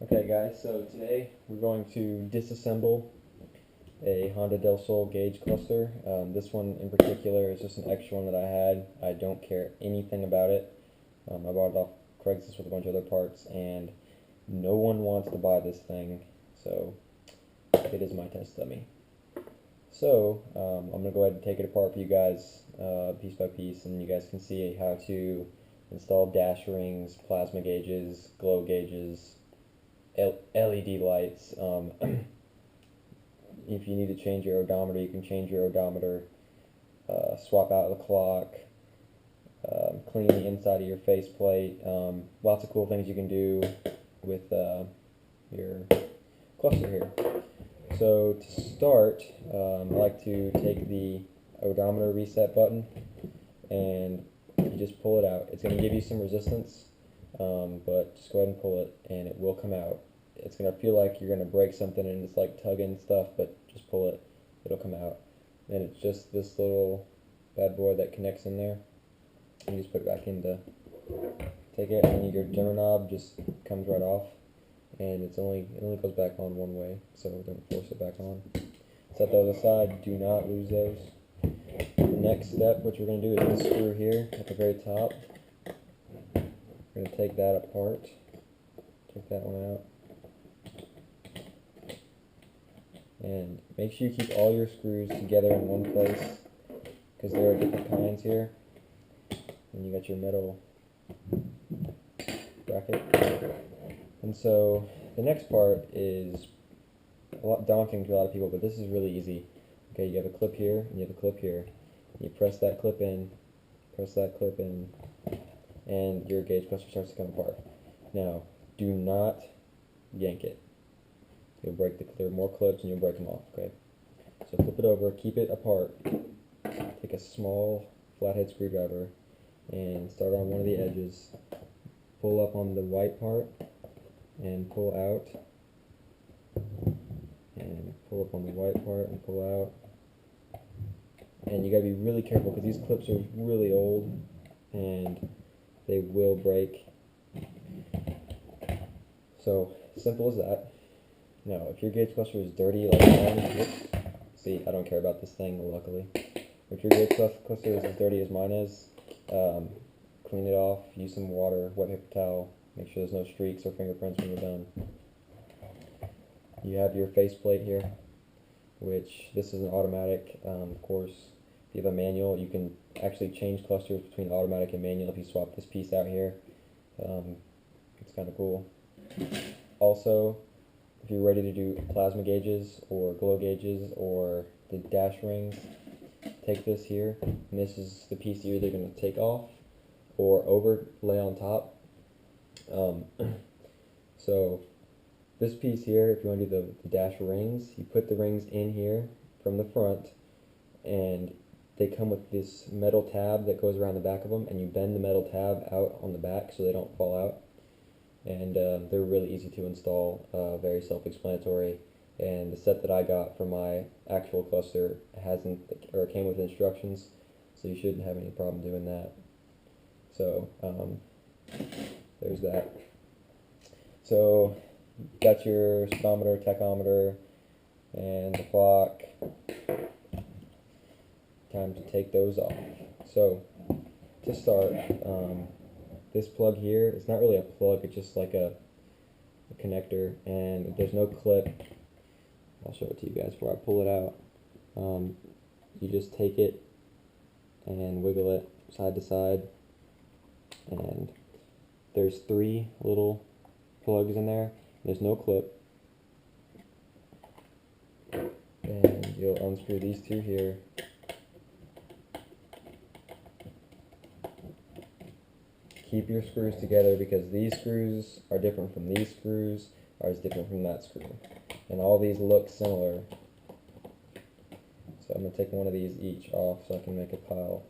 Okay guys, so today we're going to disassemble a Honda Del Sol gauge cluster. This one in particular is just an extra one that I had. I don't care anything about it. I bought it off Craigslist with a bunch of other parts and no one wants to buy this thing, so it is my test dummy. So I'm going to go ahead and take it apart for you guys piece by piece, and you guys can see how to install dash rings, plasma gauges, glow gauges, LED lights. If you need to change your odometer, you can change your odometer, swap out the clock, clean the inside of your faceplate. Lots of cool things you can do with your cluster here. So to start, I like to take the odometer reset button and you just pull it out. It's going to give you some resistance, but just go ahead and pull it and it will come out. It's going to feel like you're going to break something and it's like tugging stuff, but just pull it, it'll come out. And it's just this little bad boy that connects in there. You just put it back in to take it, and your dimmer knob just comes right off, and it only goes back on one way, so don't force it back on. Set those aside, do not lose those. The next step, what you're going to do is this screw here at the very top. We're going to take that apart, take that one out. And make sure you keep all your screws together in one place, because there are different kinds here. And you got your metal bracket. And so the next part is a lot daunting to a lot of people, but this is really easy. Okay, you have a clip here, and you have a clip here. You press that clip in, and your gauge cluster starts to come apart. Now, do not yank it. You'll break there are more clips and you'll break them off, okay? So flip it over, keep it apart. Take a small flathead screwdriver and start on one of the edges. Pull up on the white part and pull out. And pull up on the white part and pull out. And you gotta be really careful because these clips are really old and they will break. So, simple as that. Now, if your gauge cluster is dirty like mine, see, I don't care about this thing, luckily. If your gauge cluster is as dirty as mine is, clean it off, use some water, wet paper towel, make sure there's no streaks or fingerprints when you're done. You have your faceplate here, which this is an automatic. Of course, if you have a manual, you can actually change clusters between automatic and manual if you swap this piece out here. It's kind of cool. Also, if you're ready to do plasma gauges or glow gauges or the dash rings, take this here, and this is the piece you're either going to take off or overlay on top. So this piece here, if you want to do the dash rings, you put the rings in here from the front, and they come with this metal tab that goes around the back of them, and you bend the metal tab out on the back so they don't fall out. And they're really easy to install, very self-explanatory. And the set that I got for my actual cluster came with instructions, so you shouldn't have any problem doing that. So there's that. So got your speedometer, tachometer, and the clock. Time to take those off. So to start, this plug here, it's not really a plug, it's just like a connector, and there's no clip. I'll show it to you guys before I pull it out. You just take it and wiggle it side to side, and there's 3 little plugs in there. There's no clip, and you'll unscrew these 2 here. Keep your screws together because these screws are different from these screws, are different from that screw. And all these look similar. So I'm going to take one of these each off so I can make a pile.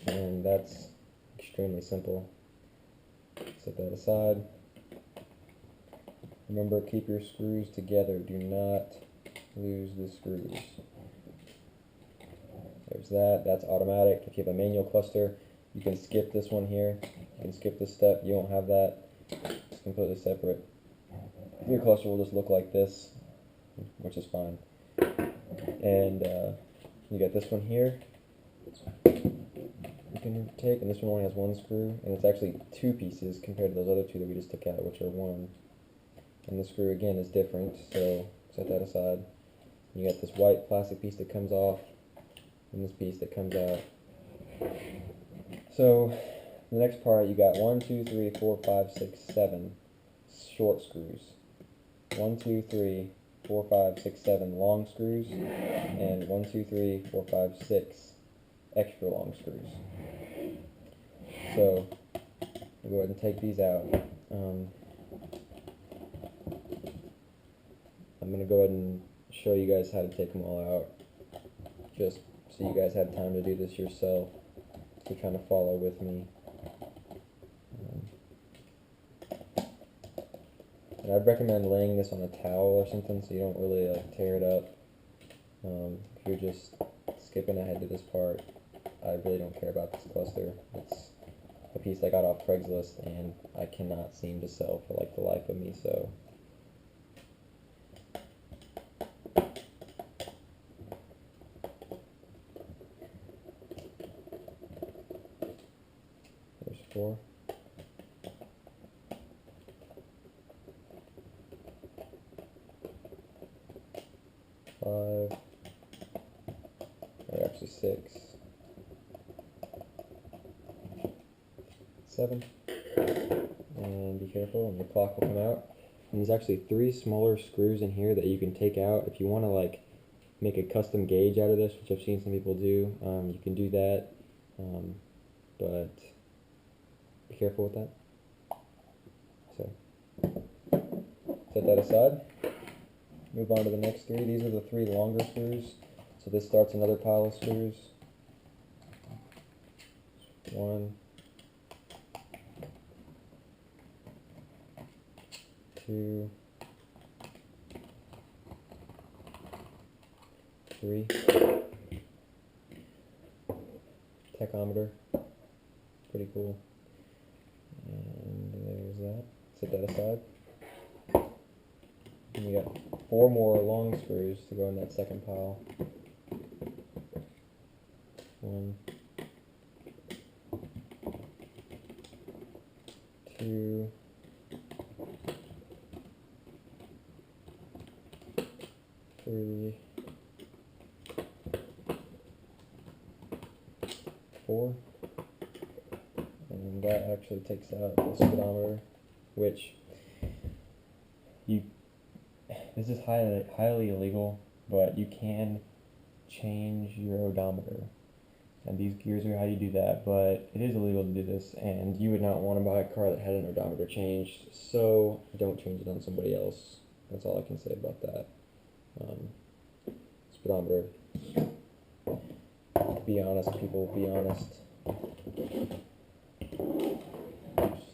And that's extremely simple. Set that aside. Remember, keep your screws together. Do not lose the screws. There's that. That's automatic. If you have a manual cluster, you can skip this one here. You can skip this step. You won't have that. It's completely separate. Your cluster will just look like this, which is fine. And you got this one here. You can take, and this one only has one screw, and it's actually two pieces compared to those other two that we just took out, which are one. And the screw again is different, so set that aside. You got this white plastic piece that comes off, and this piece that comes out. So the next part, you got 1, 2, 3, 4, 5, 6, 7 short screws. 1, 2, 3, 4, 5, 6, 7 long screws, and 1, 2, 3, 4, 5, 6 extra long screws. So we'll go ahead and take these out. I'm going to go ahead and show you guys how to take them all out, just so you guys have time to do this yourself, if you're trying to follow with me. And I'd recommend laying this on a towel or something so you don't really tear it up. If you're just skipping ahead to this part, I really don't care about this cluster. It's a piece I got off Craigslist and I cannot seem to sell for like the life of me, so. There's 4. 5, or actually 6, 7, and be careful, and your clock will come out. And there's actually 3 smaller screws in here that you can take out if you want to like make a custom gauge out of this, which I've seen some people do. You can do that, but be careful with that. So set that aside. Move on to the next 3. These are the 3 longer screws. So this starts another pile of screws. 1, 2, 3. Tachometer. Pretty cool. And there's that. Set that aside. And you got 4 more long screws to go in that second pile. 1, 2, 3, 4, and that actually takes out the speedometer, which this is highly illegal, but you can change your odometer, and these gears are how you do that, but it is illegal to do this, and you would not want to buy a car that had an odometer changed, so don't change it on somebody else. That's all I can say about that. Speedometer, be honest, people, be honest.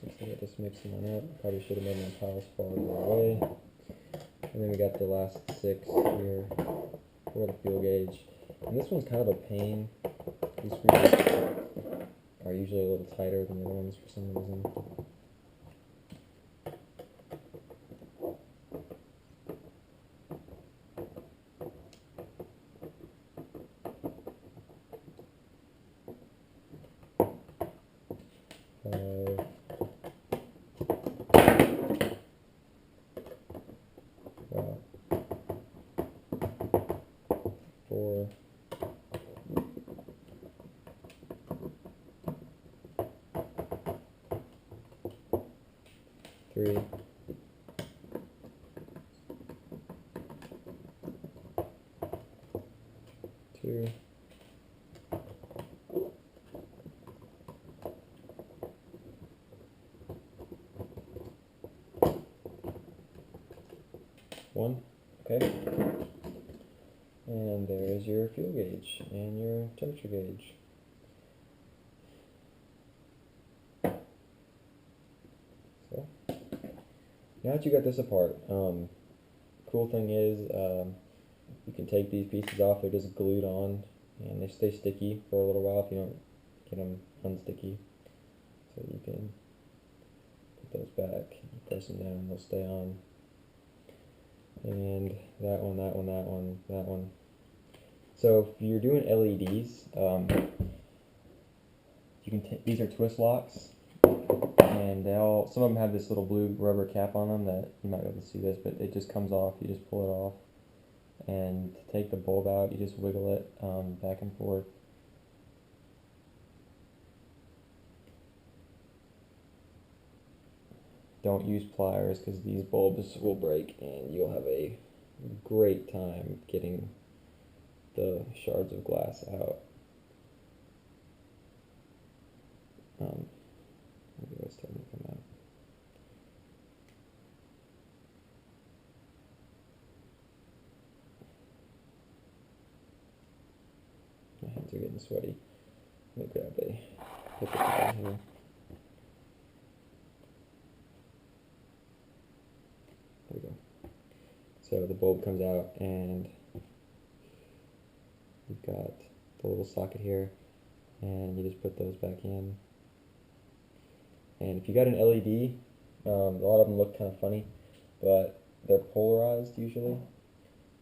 Since I got this mixing one up, probably should have made my piles farther away. And then we got the last 6 here for the fuel gauge. And this one's kind of a pain. These screws are usually a little tighter than the other ones for some reason. 5, 4, 3, 2, 1. Okay. And there's your fuel gauge and your temperature gauge. So, now that you got this apart, cool thing is, You can take these pieces off, they're just glued on, and they stay sticky for a little while if you don't get them unsticky. So you can put those back, you press them down, they'll stay on. And that one, that one, that one, that one. So if you're doing LEDs, you can these are twist locks, and some of them have this little blue rubber cap on them that you might be able to see this, but it just comes off. You just pull it off, and to take the bulb out, you just wiggle it back and forth. Don't use pliers because these bulbs will break, and you'll have a great time getting the shards of glass out. Maybe it's starting to come out. My hands are getting sweaty. Let me grab a paper towel here. There we go. So the bulb comes out, and you've got the little socket here, and you just put those back in. And if you got an LED, a lot of them look kind of funny, but they're polarized usually,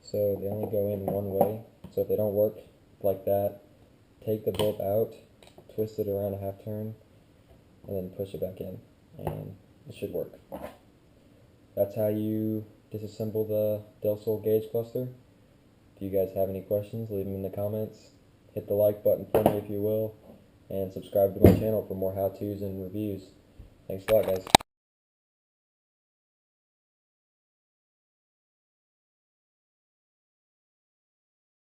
so they only go in one way. So if they don't work like that, take the bulb out, twist it around a half turn, and then push it back in, and it should work. That's how you disassemble the Del Sol gauge cluster. If you guys have any questions, leave them in the comments. Hit the like button for me if you will, and subscribe to my channel for more how-tos and reviews. Thanks a lot, guys.